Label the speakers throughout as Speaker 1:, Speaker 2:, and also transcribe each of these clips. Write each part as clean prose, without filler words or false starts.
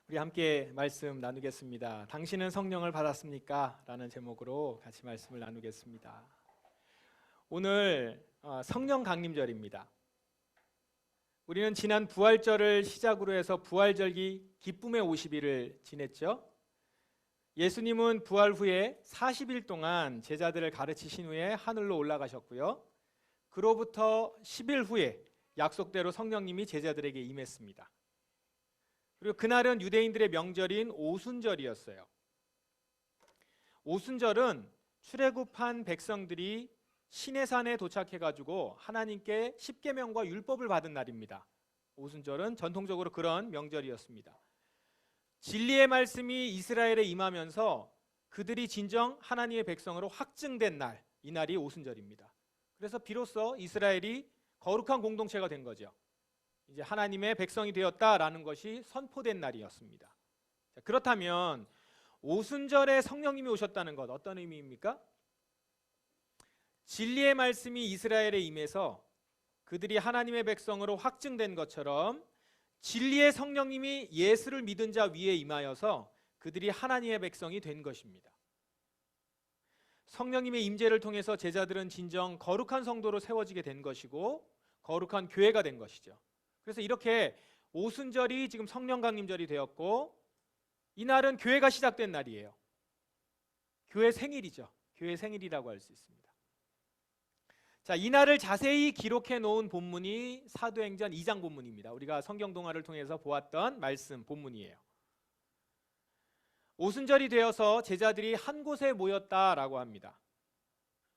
Speaker 1: 우리 함께 말씀 나누겠습니다. 당신은 성령을 받았습니까? 라는 제목으로 같이 말씀을 나누겠습니다. 오늘 성령 강림절입니다. 우리는 지난 부활절을 시작으로 해서 부활절기 기쁨의 50일을 지냈죠. 예수님은 부활 후에 40일 동안 제자들을 가르치신 후에 하늘로 올라가셨고요. 그로부터 10일 후에 약속대로 성령님이 제자들에게 임했습니다. 그리고 그날은 유대인들의 명절인 오순절이었어요. 오순절은 출애굽한 백성들이 시내산에 도착해가지고 하나님께 십계명과 율법을 받은 날입니다. 오순절은 전통적으로 그런 명절이었습니다. 진리의 말씀이 이스라엘에 임하면서 그들이 진정 하나님의 백성으로 확증된 날, 이 날이 오순절입니다. 그래서 비로소 이스라엘이 거룩한 공동체가 된 거죠. 이제 하나님의 백성이 되었다라는 것이 선포된 날이었습니다. 그렇다면 오순절에 성령님이 오셨다는 것 어떤 의미입니까? 진리의 말씀이 이스라엘에 임해서 그들이 하나님의 백성으로 확증된 것처럼 진리의 성령님이 예수를 믿은 자 위에 임하여서 그들이 하나님의 백성이 된 것입니다. 성령님의 임재를 통해서 제자들은 진정 거룩한 성도로 세워지게 된 것이고 거룩한 교회가 된 것이죠. 그래서 이렇게 오순절이 지금 성령 강림절이 되었고 이날은 교회가 시작된 날이에요. 교회 생일이죠. 교회 생일이라고 할 수 있습니다. 자, 이날을 자세히 기록해 놓은 본문이 사도행전 2장 본문입니다. 우리가 성경 동화를 통해서 보았던 말씀 본문이에요. 오순절이 되어서 제자들이 한 곳에 모였다라고 합니다.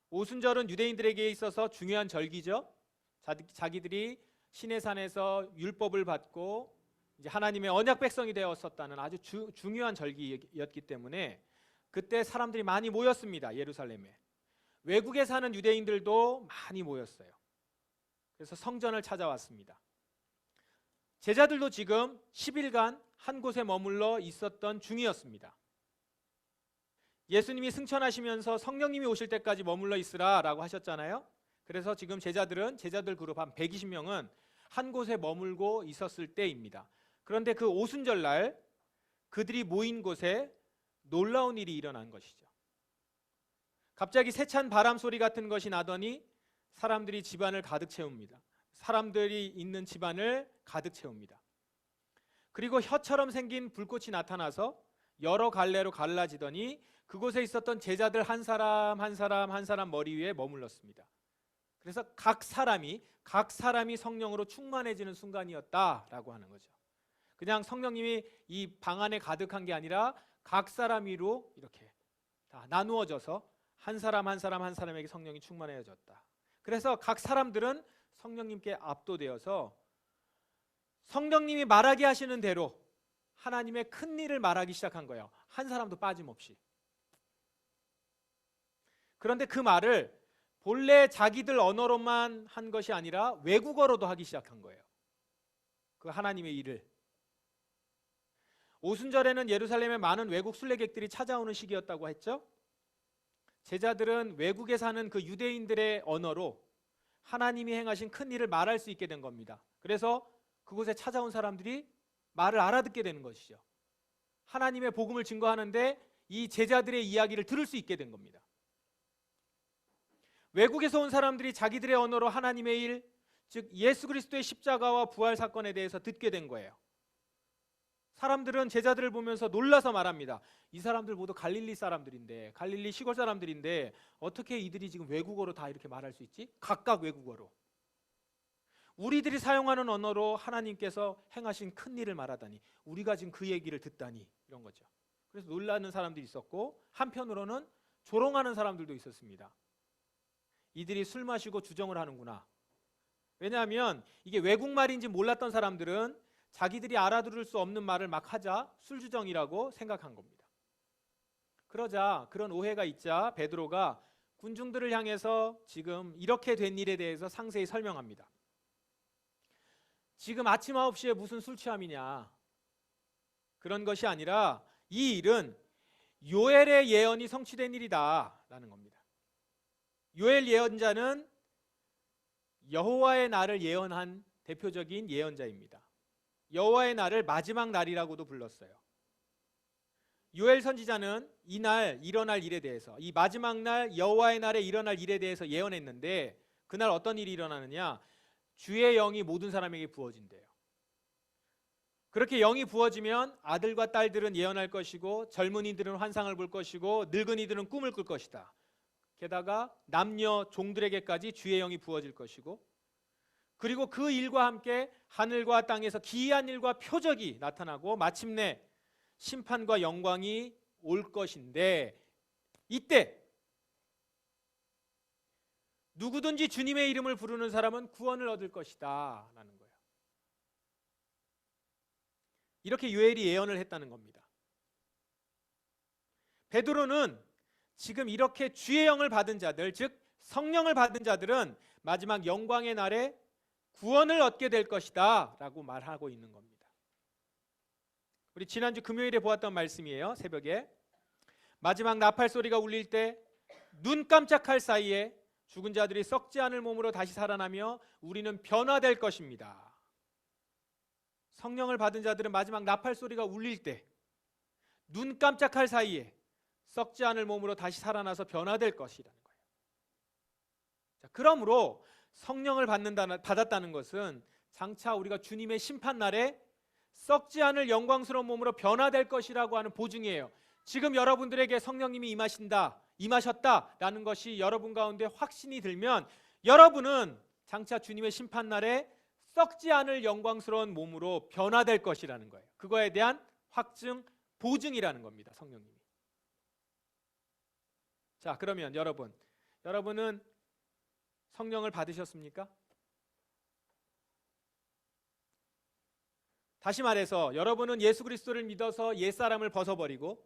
Speaker 1: 오순절은 유대인들에게 있어서 중요한 절기죠. 자기들이 시내산에서 율법을 받고 이제 하나님의 언약 백성이 되었었다는 아주 중요한 절기였기 때문에 그때 사람들이 많이 모였습니다. 예루살렘에. 외국에 사는 유대인들도 많이 모였어요. 그래서 성전을 찾아왔습니다. 제자들도 지금 10일간 한 곳에 머물러 있었던 중이었습니다. 예수님이 승천하시면서 성령님이 오실 때까지 머물러 있으라 라고 하셨잖아요. 그래서 지금 제자들 그룹 한 120명은 한 곳에 머물고 있었을 때입니다. 그런데 그 오순절 날 그들이 모인 곳에 놀라운 일이 일어난 것이죠. 갑자기 세찬 바람 소리 같은 것이 나더니 사람들이 집안을 가득 채웁니다. 사람들이 있는 집안을 가득 채웁니다. 그리고 혀처럼 생긴 불꽃이 나타나서 여러 갈래로 갈라지더니 그곳에 있었던 제자들 한 사람 머리 위에 머물렀습니다. 그래서 각 사람이 성령으로 충만해지는 순간이었다라고 하는 거죠. 그냥 성령님이 이 방 안에 가득한 게 아니라 각 사람 위로 이렇게 다 나누어져서 한 사람에게 성령이 충만해졌다. 그래서 각 사람들은 성령님께 압도되어서 성령님이 말하게 하시는 대로 하나님의 큰 일을 말하기 시작한 거예요. 한 사람도 빠짐없이. 그런데 그 말을 본래 자기들 언어로만 한 것이 아니라 외국어로도 하기 시작한 거예요. 그 하나님의 일을. 오순절에는 예루살렘에 많은 외국 순례객들이 찾아오는 시기였다고 했죠. 제자들은 외국에 사는 그 유대인들의 언어로 하나님이 행하신 큰 일을 말할 수 있게 된 겁니다. 그래서 그곳에 찾아온 사람들이 말을 알아듣게 되는 것이죠. 하나님의 복음을 증거하는데 이 제자들의 이야기를 들을 수 있게 된 겁니다. 외국에서 온 사람들이 자기들의 언어로 하나님의 일, 즉 예수 그리스도의 십자가와 부활 사건에 대해서 듣게 된 거예요. 사람들은 제자들을 보면서 놀라서 말합니다. 이 사람들 모두 갈릴리 사람들인데, 갈릴리 시골 사람들인데 어떻게 이들이 지금 외국어로 다 이렇게 말할 수 있지? 각각 외국어로. 우리들이 사용하는 언어로 하나님께서 행하신 큰 일을 말하다니, 우리가 지금 그 얘기를 듣다니, 이런 거죠. 그래서 놀라는 사람들이 있었고 한편으로는 조롱하는 사람들도 있었습니다. 이들이 술 마시고 주정을 하는구나. 왜냐하면 이게 외국말인지 몰랐던 사람들은 자기들이 알아들을 수 없는 말을 막 하자 술주정이라고 생각한 겁니다. 그러자 그런 오해가 있자 베드로가 군중들을 향해서 지금 이렇게 된 일에 대해서 상세히 설명합니다. 지금 아침 9시에 무슨 술 취함이냐. 그런 것이 아니라 이 일은 요엘의 예언이 성취된 일이다 라는 겁니다. 요엘 예언자는 여호와의 날을 예언한 대표적인 예언자입니다. 여호와의 날을 마지막 날이라고도 불렀어요. 요엘 선지자는 이날 일어날 일에 대해서, 이 마지막 날 여호와의 날에 일어날 일에 대해서 예언했는데, 그날 어떤 일이 일어나느냐? 주의 영이 모든 사람에게 부어진대요. 그렇게 영이 부어지면 아들과 딸들은 예언할 것이고, 젊은이들은 환상을 볼 것이고, 늙은이들은 꿈을 꿀 것이다. 게다가 남녀 종들에게까지 주의 영이 부어질 것이고, 그리고 그 일과 함께 하늘과 땅에서 기이한 일과 표적이 나타나고 마침내 심판과 영광이 올 것인데, 이때 누구든지 주님의 이름을 부르는 사람은 구원을 얻을 것이다 라는 거예요. 이렇게 요엘이 예언을 했다는 겁니다. 베드로는 지금 이렇게 주의 영을 받은 자들, 즉 성령을 받은 자들은 마지막 영광의 날에 구원을 얻게 될 것이다 라고 말하고 있는 겁니다. 우리 지난주 금요일에 보았던 말씀이에요. 새벽에 마지막 나팔 소리가 울릴 때 눈 깜짝할 사이에 죽은 자들이 썩지 않을 몸으로 다시 살아나며 우리는 변화될 것입니다. 성령을 받은 자들은 마지막 나팔 소리가 울릴 때 눈 깜짝할 사이에 썩지 않을 몸으로 다시 살아나서 변화될 것이라는 거예요. 자, 그러므로 성령을 받았다는 것은 장차 우리가 주님의 심판날에 썩지 않을 영광스러운 몸으로 변화될 것이라고 하는 보증이에요. 지금 여러분들에게 성령님이 임하셨다라는 것이 여러분 가운데 확신이 들면 여러분은 장차 주님의 심판날에 썩지 않을 영광스러운 몸으로 변화될 것이라는 거예요. 그거에 대한 확증, 보증이라는 겁니다. 성령님이. 자, 그러면 여러분은 성령을 받으셨습니까? 다시 말해서 여러분은 예수 그리스도를 믿어서 옛사람을 벗어버리고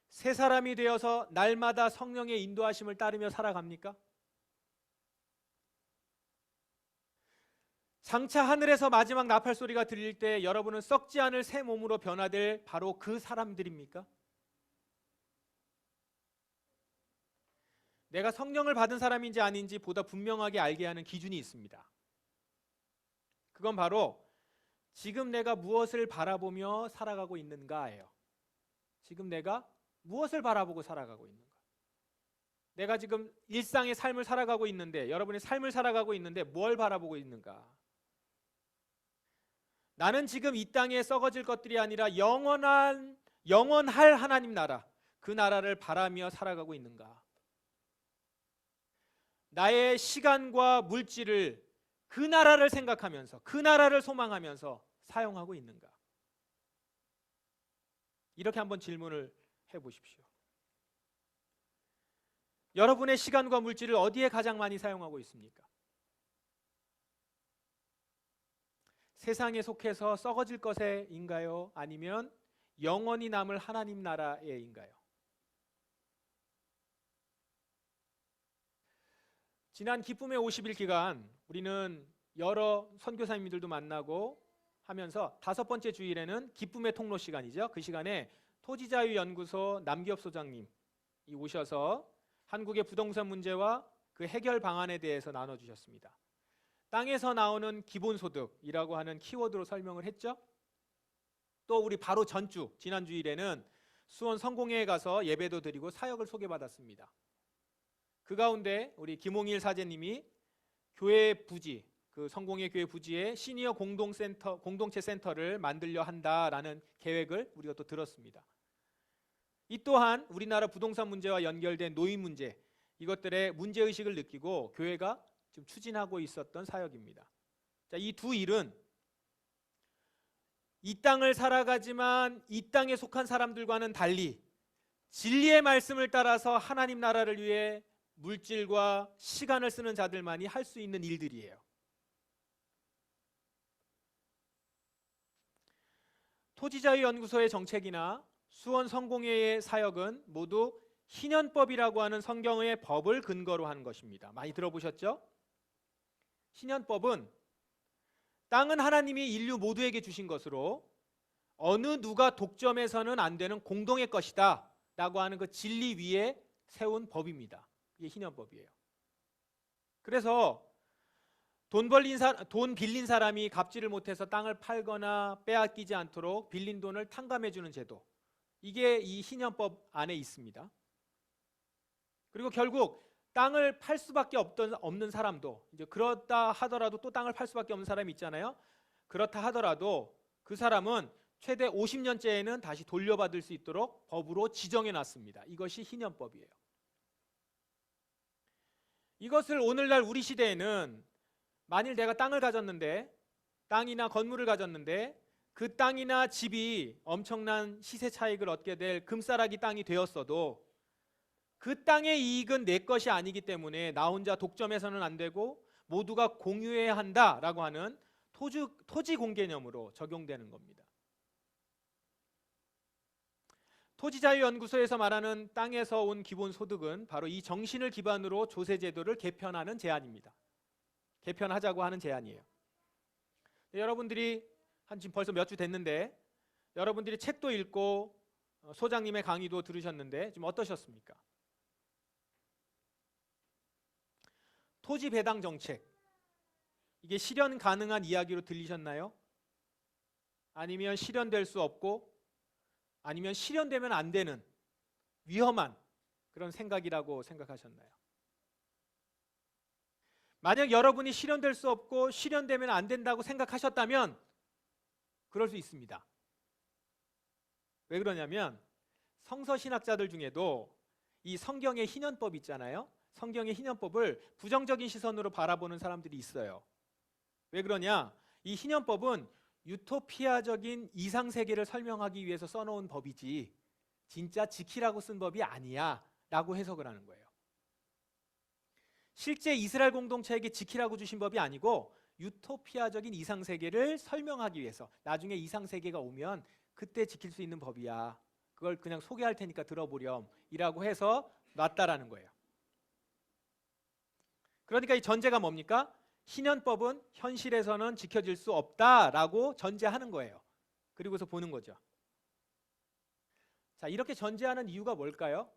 Speaker 1: 새 사람이 되어서 날마다 성령의 인도하심을 따르며 살아갑니까? 장차 하늘에서 마지막 나팔 소리가 들릴 때 여러분은 썩지 않을 새 몸으로 변화될 바로 그 사람들입니까? 내가 성령을 받은 사람인지 아닌지 보다 분명하게 알게 하는 기준이 있습니다. 그건 바로 지금 내가 무엇을 바라보며 살아가고 있는가예요. 지금 내가 무엇을 바라보고 살아가고 있는가? 내가 지금 일상의 삶을 살아가고 있는데, 여러분의 삶을 살아가고 있는데 뭘 바라보고 있는가? 나는 지금 이 땅에 썩어질 것들이 아니라 영원할 하나님 나라, 그 나라를 바라며 살아가고 있는가? 나의 시간과 물질을 그 나라를 생각하면서, 그 나라를 소망하면서 사용하고 있는가? 이렇게 한번 질문을 해보십시오. 여러분의 시간과 물질을 어디에 가장 많이 사용하고 있습니까? 세상에 속해서 썩어질 것에인가요? 아니면 영원히 남을 하나님 나라에인가요? 지난 기쁨의 50일 기간 우리는 여러 선교사님들도 만나고 하면서 5번째 주일에는 기쁨의 통로 시간이죠. 그 시간에 토지자유연구소 남기업 소장님이 오셔서 한국의 부동산 문제와 그 해결 방안에 대해서 나눠주셨습니다. 땅에서 나오는 기본소득이라고 하는 키워드로 설명을 했죠. 또 우리 바로 전주 지난 주일에는 수원 성공회에 가서 예배도 드리고 사역을 소개받았습니다. 그 가운데 우리 김홍일 사제님이 교회 부지, 그 성공회 교회 부지에 시니어 공동체 센터를 만들려 한다라는 계획을 우리가 또 들었습니다. 이 또한 우리나라 부동산 문제와 연결된 노인 문제, 이것들의 문제의식을 느끼고 교회가 지금 추진하고 있었던 사역입니다. 자, 이 두 일은 이 땅을 살아가지만 이 땅에 속한 사람들과는 달리 진리의 말씀을 따라서 하나님 나라를 위해 물질과 시간을 쓰는 자들만이 할 수 있는 일들이에요. 토지자유연구소의 정책이나 수원 성공회의 사역은 모두 신현법이라고 하는 성경의 법을 근거로 한 것입니다. 많이 들어보셨죠? 신현법은 땅은 하나님이 인류 모두에게 주신 것으로 어느 누가 독점해서는 안 되는 공동의 것이다 라고 하는 그 진리 위에 세운 법입니다. 이게 신현법이에요. 그래서 돈 빌린 사람이 갚지를 못해서 땅을 팔거나 빼앗기지 않도록 빌린 돈을 탕감해 주는 제도. 이게 이 신현법 안에 있습니다. 그리고 결국 땅을 팔 수밖에 없는 사람도, 이제 그렇다 하더라도 또 땅을 팔 수밖에 없는 사람이 있잖아요. 그렇다 하더라도 그 사람은 최대 50년째에는 다시 돌려받을 수 있도록 법으로 지정해 놨습니다. 이것이 신현법이에요. 이것을 오늘날 우리 시대에는 만일 내가 땅을 가졌는데, 땅이나 건물을 가졌는데 그 땅이나 집이 엄청난 시세 차익을 얻게 될 금싸라기 땅이 되었어도 그 땅의 이익은 내 것이 아니기 때문에 나 혼자 독점해서는 안 되고 모두가 공유해야 한다라고 하는 토지공 개념으로 적용되는 겁니다. 토지자유연구소에서 말하는 땅에서 온 기본소득은 바로 이 정신을 기반으로 조세제도를 개편하는 제안입니다. 개편하자고 하는 제안이에요. 여러분들이 지금 벌써 몇 주 됐는데 여러분들이 책도 읽고 소장님의 강의도 들으셨는데 좀 어떠셨습니까? 토지 배당 정책, 이게 실현 가능한 이야기로 들리셨나요? 아니면 실현될 수 없고, 아니면 실현되면 안 되는 위험한 그런 생각이라고 생각하셨나요? 만약 여러분이 실현될 수 없고 실현되면 안 된다고 생각하셨다면 그럴 수 있습니다. 왜 그러냐면 성서신학자들 중에도 이 성경의 희년법 있잖아요. 성경의 희년법을 부정적인 시선으로 바라보는 사람들이 있어요. 왜 그러냐? 이 희년법은 유토피아적인 이상세계를 설명하기 위해서 써놓은 법이지 진짜 지키라고 쓴 법이 아니야 라고 해석을 하는 거예요. 실제 이스라엘 공동체에게 지키라고 주신 법이 아니고 유토피아적인 이상세계를 설명하기 위해서, 나중에 이상세계가 오면 그때 지킬 수 있는 법이야, 그걸 그냥 소개할 테니까 들어보렴 이라고 해서 놨다라는 거예요. 그러니까 이 전제가 뭡니까? 희년법은 현실에서는 지켜질 수 없다라고 전제하는 거예요. 그리고서 보는 거죠. 자, 이렇게 전제하는 이유가 뭘까요?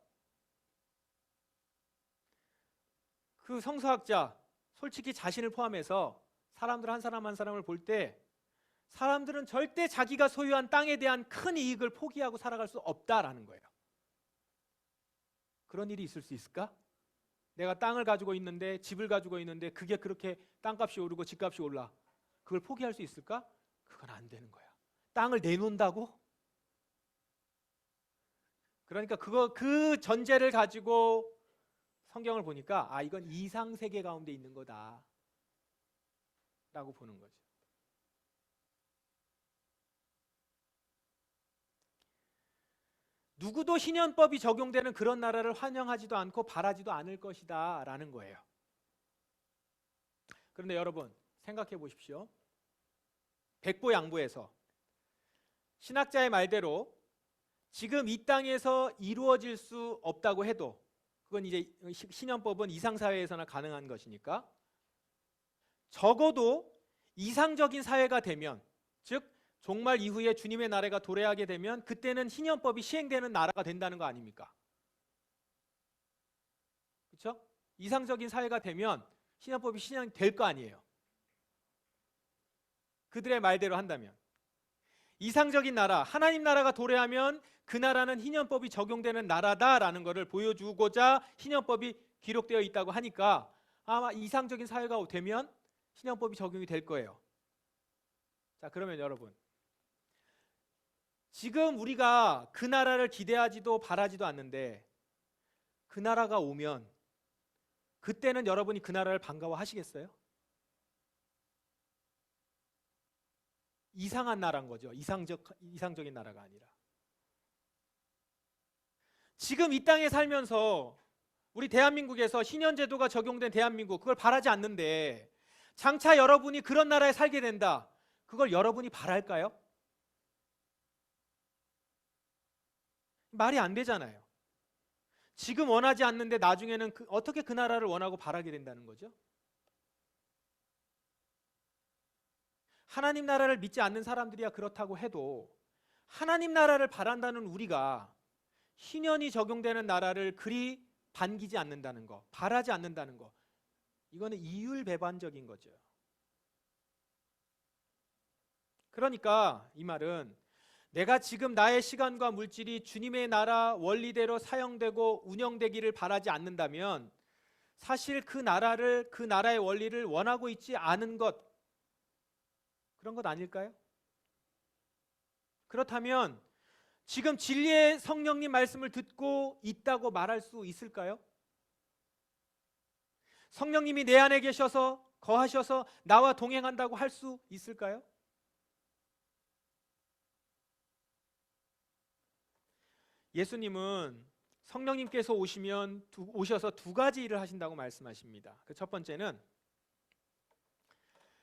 Speaker 1: 그 성서학자, 솔직히 자신을 포함해서 사람들 한 사람 한 사람을 볼 때 사람들은 절대 자기가 소유한 땅에 대한 큰 이익을 포기하고 살아갈 수 없다라는 거예요. 그런 일이 있을 수 있을까? 내가 땅을 가지고 있는데, 집을 가지고 있는데 그게 그렇게 땅값이 오르고 집값이 올라, 그걸 포기할 수 있을까? 그건 안 되는 거야. 땅을 내놓는다고? 그러니까 그 전제를 가지고 성경을 보니까 이건 이상세계 가운데 있는 거다 라고 보는 거죠. 누구도 희년법이 적용되는 그런 나라를 환영하지도 않고 바라지도 않을 것이다 라는 거예요. 그런데 여러분 생각해 보십시오. 백보양보에서 신학자의 말대로 지금 이 땅에서 이루어질 수 없다고 해도, 그건 이제 신현법은 이상사회에서나 가능한 것이니까, 적어도 이상적인 사회가 되면, 즉 종말 이후에 주님의 나라가 도래하게 되면 그때는 신현법이 시행되는 나라가 된다는 거 아닙니까? 그렇죠? 이상적인 사회가 되면 신현법이 시행될 거 아니에요. 그들의 말대로 한다면 이상적인 나라, 하나님 나라가 도래하면 그 나라는 희년법이 적용되는 나라다라는 것을 보여주고자 희년법이 기록되어 있다고 하니까 아마 이상적인 사회가 되면 희년법이 적용이 될 거예요. 자, 그러면 여러분, 지금 우리가 그 나라를 기대하지도 바라지도 않는데 그 나라가 오면 그때는 여러분이 그 나라를 반가워하시겠어요? 이상한 나라인 거죠. 이상적인 나라가 아니라. 지금 이 땅에 살면서 우리 대한민국에서 신현제도가 적용된 대한민국, 그걸 바라지 않는데 장차 여러분이 그런 나라에 살게 된다, 그걸 여러분이 바랄까요? 말이 안 되잖아요. 지금 원하지 않는데 나중에는 어떻게 그 나라를 원하고 바라게 된다는 거죠? 하나님 나라를 믿지 않는 사람들이야 그렇다고 해도 하나님 나라를 바란다는 우리가 희년이 적용되는 나라를 그리 반기지 않는다는 거, 바라지 않는다는 거, 이거는 이율배반적인 거죠. 그러니까 이 말은 내가 지금 나의 시간과 물질이 주님의 나라 원리대로 사용되고 운영되기를 바라지 않는다면 사실 그 나라의 원리를 원하고 있지 않은 것, 그런 것 아닐까요? 그렇다면 지금 진리의 성령님 말씀을 듣고 있다고 말할 수 있을까요? 성령님이 내 안에 계셔서 거하셔서 나와 동행한다고 할 수 있을까요? 예수님은 성령님께서 오셔서 두 가지 일을 하신다고 말씀하십니다. 그 첫 번째는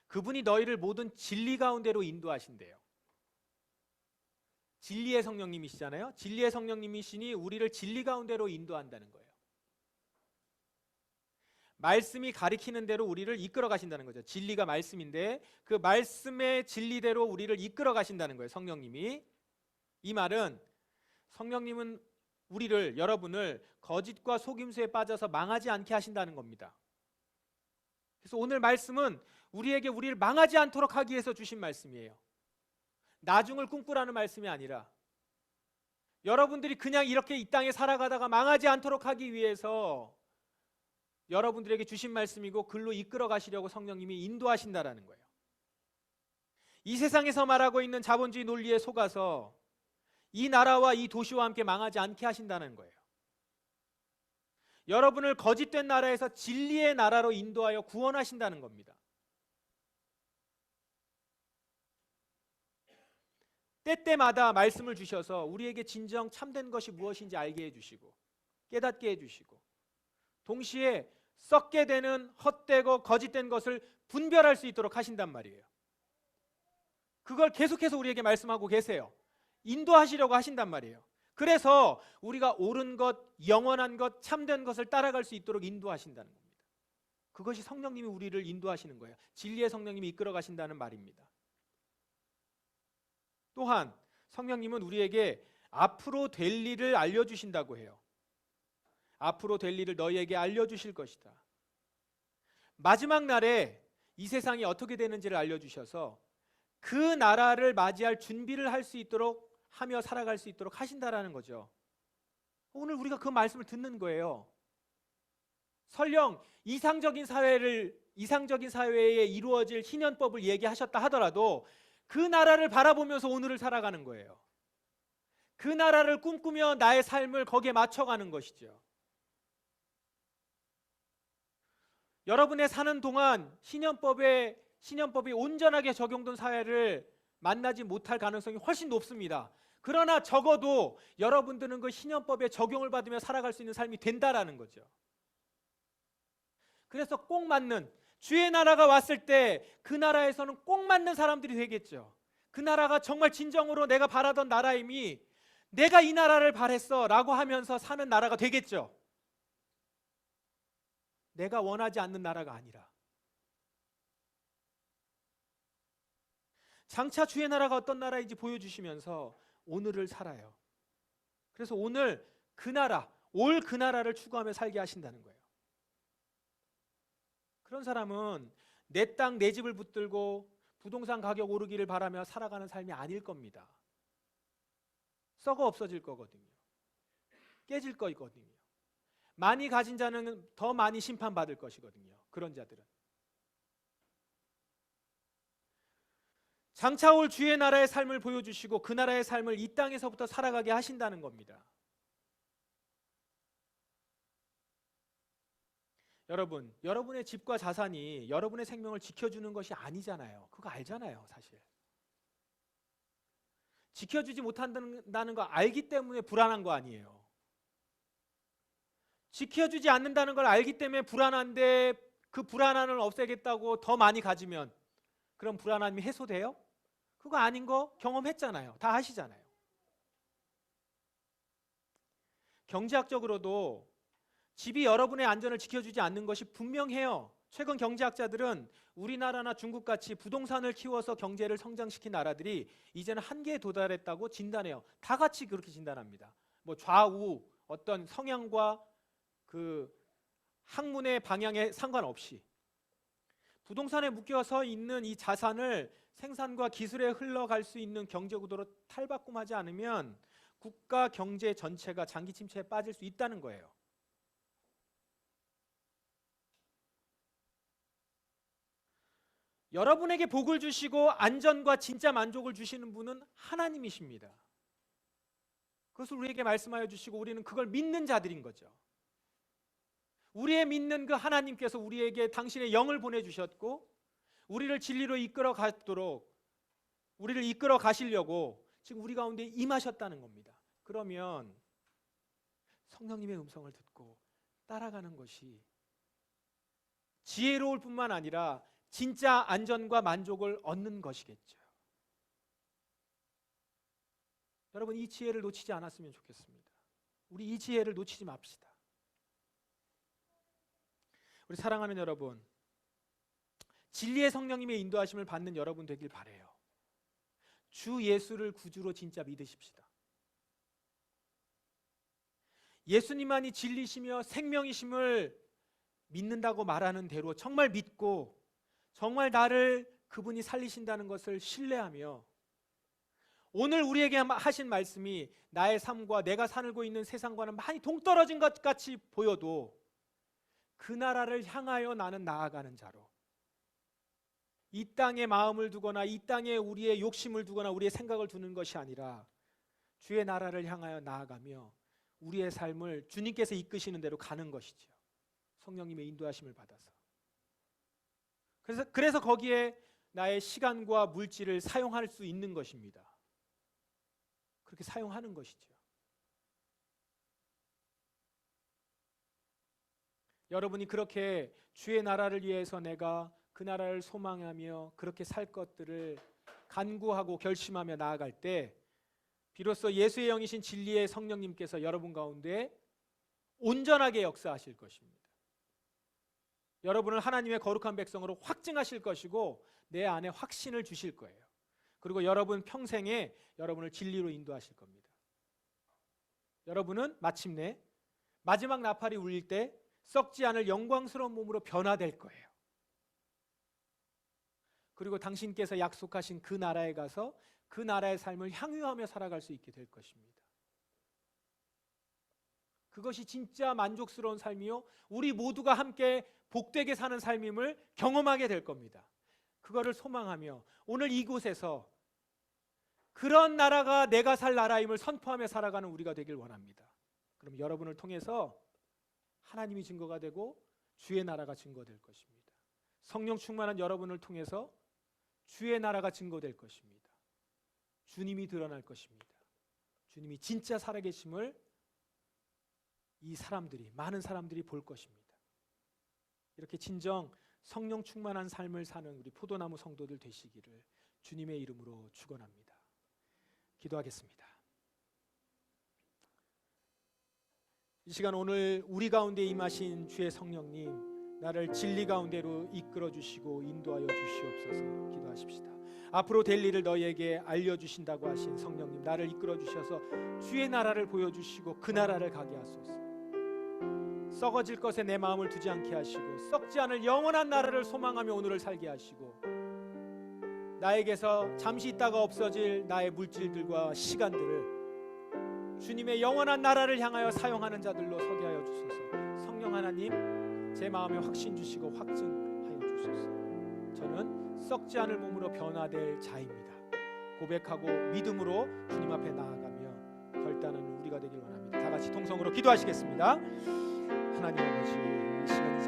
Speaker 1: 그분이 너희를 모든 진리 가운데로 인도하신대요. 진리의 성령님이시잖아요. 진리의 성령님이시니 우리를 진리 가운데로 인도한다는 거예요. 말씀이 가리키는 대로 우리를 이끌어 가신다는 거죠. 진리가 말씀인데 그 말씀의 진리대로 우리를 이끌어 가신다는 거예요. 성령님이. 이 말은 성령님은 여러분을 거짓과 속임수에 빠져서 망하지 않게 하신다는 겁니다. 그래서 오늘 말씀은 우리를 망하지 않도록 하기 위해서 주신 말씀이에요. 나중을 꿈꾸라는 말씀이 아니라 여러분들이 그냥 이렇게 이 땅에 살아가다가 망하지 않도록 하기 위해서 여러분들에게 주신 말씀이고 글로 이끌어 가시려고 성령님이 인도하신다라는 거예요. 이 세상에서 말하고 있는 자본주의 논리에 속아서 이 나라와 이 도시와 함께 망하지 않게 하신다는 거예요. 여러분을 거짓된 나라에서 진리의 나라로 인도하여 구원하신다는 겁니다. 때때마다 말씀을 주셔서 우리에게 진정 참된 것이 무엇인지 알게 해주시고 깨닫게 해주시고 동시에 썩게 되는 헛되고 거짓된 것을 분별할 수 있도록 하신단 말이에요. 그걸 계속해서 우리에게 말씀하고 계세요. 인도하시려고 하신단 말이에요. 그래서 우리가 옳은 것, 영원한 것, 참된 것을 따라갈 수 있도록 인도하신다는 겁니다. 그것이 성령님이 우리를 인도하시는 거예요. 진리의 성령님이 이끌어 가신다는 말입니다. 또한 성령님은 우리에게 앞으로 될 일을 알려주신다고 해요. 앞으로 될 일을 너희에게 알려주실 것이다. 마지막 날에 이 세상이 어떻게 되는지를 알려주셔서 그 나라를 맞이할 준비를 할 수 있도록 하며 살아갈 수 있도록 하신다라는 거죠. 오늘 우리가 그 말씀을 듣는 거예요. 설령 이상적인 사회에 이루어질 희년법을 얘기하셨다 하더라도 그 나라를 바라보면서 오늘을 살아가는 거예요. 그 나라를 꿈꾸며 나의 삶을 거기에 맞춰가는 것이죠. 여러분의 사는 동안 신현법이 온전하게 적용된 사회를 만나지 못할 가능성이 훨씬 높습니다. 그러나 적어도 여러분들은 그 신현법에 적용을 받으며 살아갈 수 있는 삶이 된다라는 거죠. 그래서 꼭 맞는 주의 나라가 왔을 때 그 나라에서는 꼭 맞는 사람들이 되겠죠. 그 나라가 정말 진정으로 내가 바라던 나라임이 내가 이 나라를 바랬어 라고 하면서 사는 나라가 되겠죠. 내가 원하지 않는 나라가 아니라. 장차 주의 나라가 어떤 나라인지 보여주시면서 오늘을 살아요. 그래서 오늘 그 나라, 올 그 나라를 추구하며 살게 하신다는 거예요. 그런 사람은 내 땅, 내 집을 붙들고 부동산 가격 오르기를 바라며 살아가는 삶이 아닐 겁니다. 썩어 없어질 거거든요. 깨질 거거든요. 많이 가진 자는 더 많이 심판받을 것이거든요. 그런 자들은. 장차 올 주의 나라의 삶을 보여주시고 그 나라의 삶을 이 땅에서부터 살아가게 하신다는 겁니다. 여러분의 집과 자산이 여러분의 생명을 지켜주는 것이 아니잖아요. 그거 알잖아요, 사실. 지켜주지 못한다는 거 알기 때문에 불안한 거 아니에요. 지켜주지 않는다는 걸 알기 때문에 불안한데 그 불안함을 없애겠다고 더 많이 가지면 그럼 불안함이 해소돼요? 그거 아닌 거 경험했잖아요. 다 아시잖아요. 경제학적으로도 집이 여러분의 안전을 지켜주지 않는 것이 분명해요. 최근 경제학자들은 우리나라나 중국같이 부동산을 키워서 경제를 성장시킨 나라들이 이제는 한계에 도달했다고 진단해요. 다 같이 그렇게 진단합니다. 뭐 좌우 어떤 성향과 그 학문의 방향에 상관없이 부동산에 묶여서 있는 이 자산을 생산과 기술에 흘러갈 수 있는 경제 구도로 탈바꿈하지 않으면 국가 경제 전체가 장기 침체에 빠질 수 있다는 거예요. 여러분에게 복을 주시고 안전과 진짜 만족을 주시는 분은 하나님이십니다. 그것을 우리에게 말씀하여 주시고 우리는 그걸 믿는 자들인 거죠. 우리의 믿는 그 하나님께서 우리에게 당신의 영을 보내주셨고 우리를 진리로 이끌어 가도록 우리를 이끌어 가시려고 지금 우리 가운데 임하셨다는 겁니다. 그러면 성령님의 음성을 듣고 따라가는 것이 지혜로울 뿐만 아니라 진짜 안전과 만족을 얻는 것이겠죠. 여러분, 이 지혜를 놓치지 않았으면 좋겠습니다. 우리 이 지혜를 놓치지 맙시다. 우리 사랑하는 여러분, 진리의 성령님의 인도하심을 받는 여러분 되길 바라요. 주 예수를 구주로 진짜 믿으십시다. 예수님만이 진리시며 생명이심을 믿는다고 말하는 대로 정말 믿고 정말 나를 그분이 살리신다는 것을 신뢰하며 오늘 우리에게 하신 말씀이 나의 삶과 내가 살고 있는 세상과는 많이 동떨어진 것 같이 보여도 그 나라를 향하여 나는 나아가는 자로 이 땅에 마음을 두거나 이 땅에 우리의 욕심을 두거나 우리의 생각을 두는 것이 아니라 주의 나라를 향하여 나아가며 우리의 삶을 주님께서 이끄시는 대로 가는 것이죠. 성령님의 인도하심을 받아서. 그래서 거기에 나의 시간과 물질을 사용할 수 있는 것입니다. 그렇게 사용하는 것이죠. 여러분이 그렇게 주의 나라를 위해서 내가 그 나라를 소망하며 그렇게 살 것들을 간구하고 결심하며 나아갈 때 비로소 예수의 영이신 진리의 성령님께서 여러분 가운데 온전하게 역사하실 것입니다. 여러분을 하나님의 거룩한 백성으로 확증하실 것이고 내 안에 확신을 주실 거예요. 그리고 여러분 평생에 여러분을 진리로 인도하실 겁니다. 여러분은 마침내 마지막 나팔이 울릴 때 썩지 않을 영광스러운 몸으로 변화될 거예요. 그리고 당신께서 약속하신 그 나라에 가서 그 나라의 삶을 향유하며 살아갈 수 있게 될 것입니다. 그것이 진짜 만족스러운 삶이요 우리 모두가 함께 복되게 사는 삶임을 경험하게 될 겁니다. 그거를 소망하며 오늘 이곳에서 그런 나라가 내가 살 나라임을 선포하며 살아가는 우리가 되길 원합니다. 그럼 여러분을 통해서 하나님이 증거가 되고 주의 나라가 증거될 것입니다. 성령 충만한 여러분을 통해서 주의 나라가 증거될 것입니다. 주님이 드러날 것입니다. 주님이 진짜 살아계심을 이 사람들이 많은 사람들이 볼 것입니다. 이렇게 진정 성령 충만한 삶을 사는 우리 포도나무 성도들 되시기를 주님의 이름으로 축원합니다. 기도하겠습니다. 이 시간 오늘 우리 가운데 임하신 주의 성령님 나를 진리 가운데로 이끌어 주시고 인도하여 주시옵소서. 기도하십시다. 앞으로 될 일을 너희에게 알려주신다고 하신 성령님 나를 이끌어 주셔서 주의 나라를 보여주시고 그 나라를 가게 하소서. 썩어질 것에 내 마음을 두지 않게 하시고 썩지 않을 영원한 나라를 소망하며 오늘을 살게 하시고 나에게서 잠시 있다가 없어질 나의 물질들과 시간들을 주님의 영원한 나라를 향하여 사용하는 자들로 서게 하여 주소서. 성령 하나님 제 마음에 확신 주시고 확증하여 주소서. 저는 썩지 않을 몸으로 변화될 자입니다. 고백하고 믿음으로 주님 앞에 나아가며 결단하는 우리가 되길 원합니다. 다 같이 통성으로 기도하시겠습니다. 하나님 아버지, 이 시간 이제